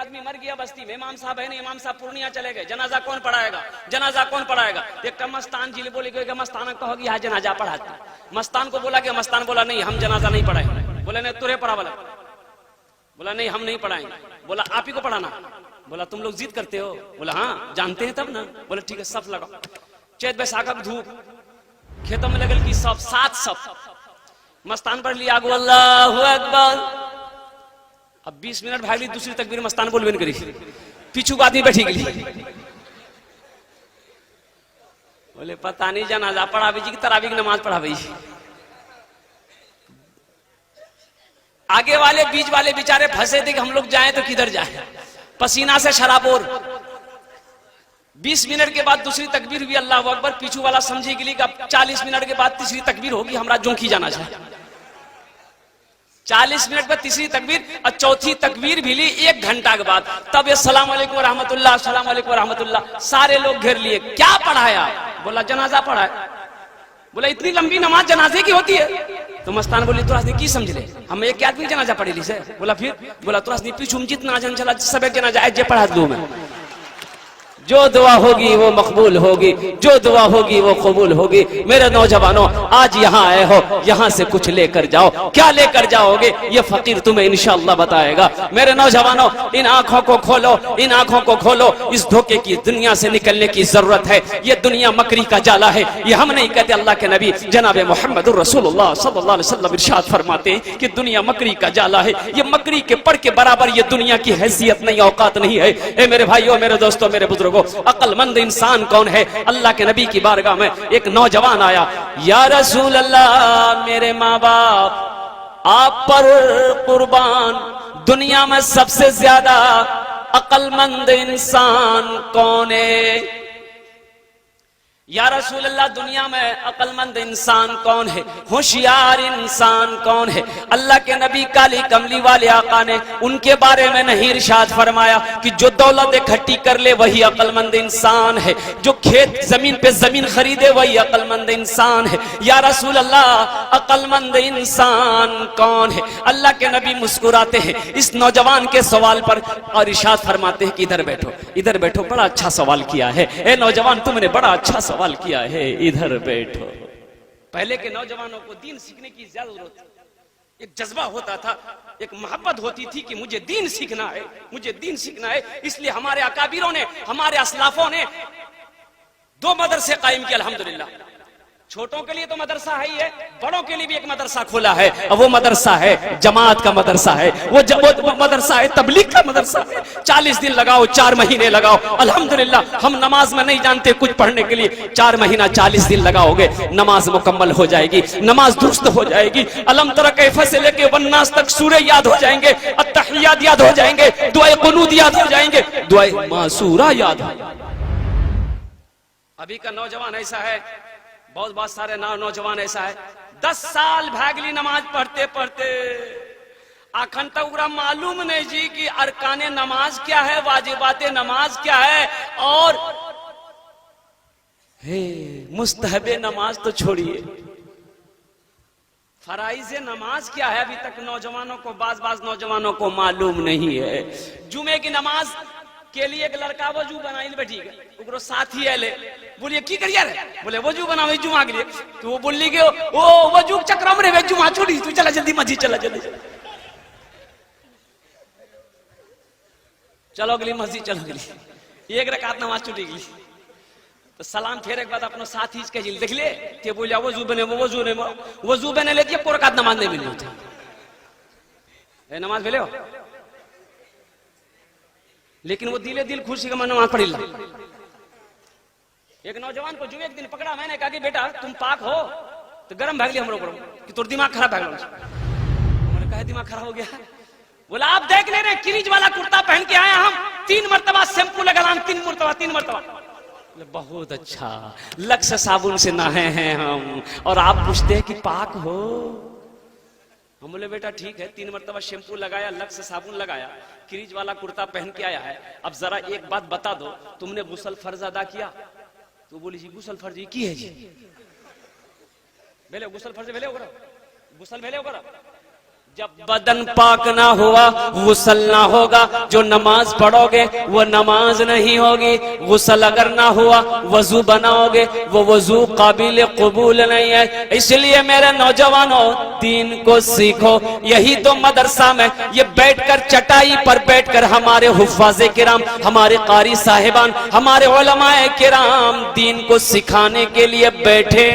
आदमी मर गया बस्ती में, इमाम साहब है नहीं, इमाम साहब पूर्णिया चले गए, जनाजा कौन पढ़ाएगा, जनाजा कौन पढ़ाएगा। एक मस्तान जी बोले कि मस्ताना कहोगी यहाँ जनाजा पढ़ाती। मस्तान को बोला कि मस्तान बोला नहीं हम जनाजा नहीं पढ़ाएंगे। बोले नहीं तुरे पढ़ा वाला, बोला नहीं हम नहीं पढ़ाएंगे। बोला आप ही को पढ़ाना। बोला तुम लोग जिद करते हो। बोला हाँ जानते हैं तब ना। बोला ठीक है सब लगाओ। चैत बैसाख धूप, खेतों में लगल की सब सात सब मस्तान पढ़ लिया आगू अल्लाहु अकबर। अब 20 मिनट भागली, दूसरी तकबीर मस्तान बोलबे नहीं करी, पीछू आदमी बैठी गई। बोले पता नहीं जनाजा पढ़ावे जी की तरावी की नमाज पढ़ावे। आगे वाले बीच वाले बेचारे फंसे थे कि हम लोग जाएं तो किधर जाएं, पसीना से शराबोर। 20 मिनट के बाद दूसरी तकबीर हुई अल्लाहु अकबर। पीछू वाला समझे के लिए कि अब 40 मिनट के बाद तीसरी तकबीर होगी, हमरा जोंकी जाना चाहिए। 40 मिनट में तीसरी तकबीर और चौथी तकबीर भी ली 1 घंटा के बाद। तब ये सलाम अलैकुम रहमतुल्लाह, अस्सलाम अलैकुम रहमतुल्लाह। सारे लोग घेर लिए, क्या पढ़ाया। बोला जनाजा पढ़ाया। बोला इतनी लंबी नमाज जनाजे की होती है। तो मस्तान बोली तुरा की समझ ले, हम एक आदमी जनाजा पढ़ी ली से। बोला फिर। बोला तुरा पीछू जितना जन चला सब एक जनाजा जे पढ़ा दू मैं। जो दुआ होगी वो मकबूल होगी, जो दुआ होगी वो कबूल होगी। मेरे नौजवानों आज यहाँ आए हो, यहाँ से कुछ लेकर जाओ। क्या लेकर जाओगे ये फकीर तुम्हें इंशाअल्लाह बताएगा। मेरे नौजवानों इन आंखों को खोलो, इन आंखों को खोलो। इस धोखे की दुनिया से निकलने की जरूरत है। ये दुनिया मकरी का जाला है। ये हम नहीं कहते, अल्लाह के नबी जनाब मोहम्मद रसूलुल्लाह सल्लल्लाहु अलैहि वसल्लम इरशाद फरमाते हैं कि दुनिया मकरी का जाला है। ये मकरी के पर के बराबर ये दुनिया की हैसियत नहीं, औकात नहीं है। ए मेरे भाइयों, मेरे दोस्तों, मेरे बुजुर्गों, अक्लमंद इंसान कौन है। अल्लाह के नबी की बारगाह में एक नौजवान आया, या रसूल अल्लाह मेरे माँ बाप आप पर कुर्बान, दुनिया में सबसे ज्यादा अक्लमंद इंसान कौन है। या रसूल अल्लाह दुनिया में अक्लमंद इंसान कौन है, होशियार इंसान कौन है। अल्लाह के नबी काली कमली वाले आका ने उनके बारे में नहीं इरशाद फरमाया कि जो दौलत इकट्ठी कर ले वही अक्लमंद इंसान है, जो खेत जमीन पे जमीन खरीदे वही अक्लमंद इंसान है। या रसूल अल्लाह अक्लमंद इंसान कौन है। अल्लाह के नबी मुस्कुराते हैं इस नौजवान के सवाल पर और इरशाद फरमाते हैं कि इधर बैठो, इधर बैठो, बड़ा अच्छा सवाल किया है। ए नौजवान तुमने बड़ा अच्छा सवाल किया है, इधर बैठो। पहले के नौजवानों को दीन सीखने की ज्यादा जरूरत थी। एक जज्बा होता था, एक मोहब्बत होती थी कि मुझे दीन सीखना है, मुझे दीन सीखना है। इसलिए हमारे अकाबिरों ने, हमारे असलाफों ने 2 मदरसे कायम किए अल्हम्दुलिल्लाह। छोटों के लिए तो मदरसा है ही है, बड़ों के लिए भी एक मदरसा खोला है। और वो मदरसा है जमात का मदरसा है, वो मदरसा है तबलीग का मदरसा है। 40 दिन लगाओ, 4 महीने लगाओ, अल्हम्दुलिल्लाह। हम नमाज में नहीं जानते कुछ पढ़ने के लिए, 4 महीना 40 दिन लगाओगे, नमाज मुकम्मल हो जाएगी, नमाज दुरुस्त हो जाएगी। अलम तरा कैफ से लेके वन्नास तक सूरे याद हो जाएंगे, अत्तहियात याद हो जाएंगे, दुआ कुनूत याद हो जाएंगे, दुआ मासूरा याद हो जाएंगे। अभी का नौजवान ऐसा है, बहुत सारे नौजवान ऐसा है, 10 साल भागली नमाज पढ़ते पढ़ते अखन तक उरा मालूम नहीं जी कि अरकाने नमाज क्या है, वाजिबाते नमाज क्या है, और मुस्तहबे नमाज तो छोड़िए, फराइज़े नमाज क्या है अभी तक नौजवानों को, बाज नौजवानों को मालूम नहीं है। जुमे की नमाज के लिए एक लड़का वजू बनाई बैठी गए, साथी है ले, बोलिए की करिए रे, बोले वजू बनाओ जुमा के लिए। तो वो बोली के ओ वजू चक्र में रे जुमा छोड़ी, तू चला जल्दी मस्जिद चला, जल्दी चलो गली मस्जिद चलो गली। एक रकात नमाज छूटी गई तो सलाम फेरे के बाद अपना साथी के देख ले के बोलिया वजू बने, वो वजू बने लेती है, कोई रकात नमाज नहीं मिली होती है। नमाज भेले हो, लेकिन वो दिले दिल खुशी का मन नमाज पढ़ी ला। एक नौजवान को जो एक दिन पकड़ा, मैंने कहा कि बेटा तुम पाक हो, तो गरम भाग लिया हम लोग कि तुर दिमाग खराब भाग लो। मैंने कहा दिमाग खराब हो गया। बोला आप देख ले रहे किरीज वाला कुर्ता पहन के आया, हम 3 मरतबा शैम्पू लगा, 3 मरतबा। बहुत अच्छा, लक्स साबुन से नहाए हैं हम, और आप पूछते हैं कि पाक हो। हम बोले बेटा ठीक है, 3 मरतबा शैम्पू लगाया, लक्स साबुन लगाया, किरीज वाला कुर्ता पहन के आया है, अब जरा एक बात बता दो, तुमने गुसल फर्ज अदा किया? तो बोली जी गुसल फर्ज की है जी, भेले गुसल फर्ज भेले होगा, गुसल भेले होगा, जब बदन पाक ना हुआ गुस्ल ना होगा, जो नमाज पढ़ोगे वो नमाज नहीं होगी। गुस्ल अगर ना हुआ वजू बनाओगे वो वजू काबिल कबूल नहीं है। इसलिए मेरे नौजवानों दीन को सीखो। यही तो मदरसा में ये बैठकर चटाई पर बैठकर हमारे हुफ्फाज़े किराम, हमारे कारी साहिबान, हमारे उलमाए किराम दीन को सिखाने के लिए बैठे।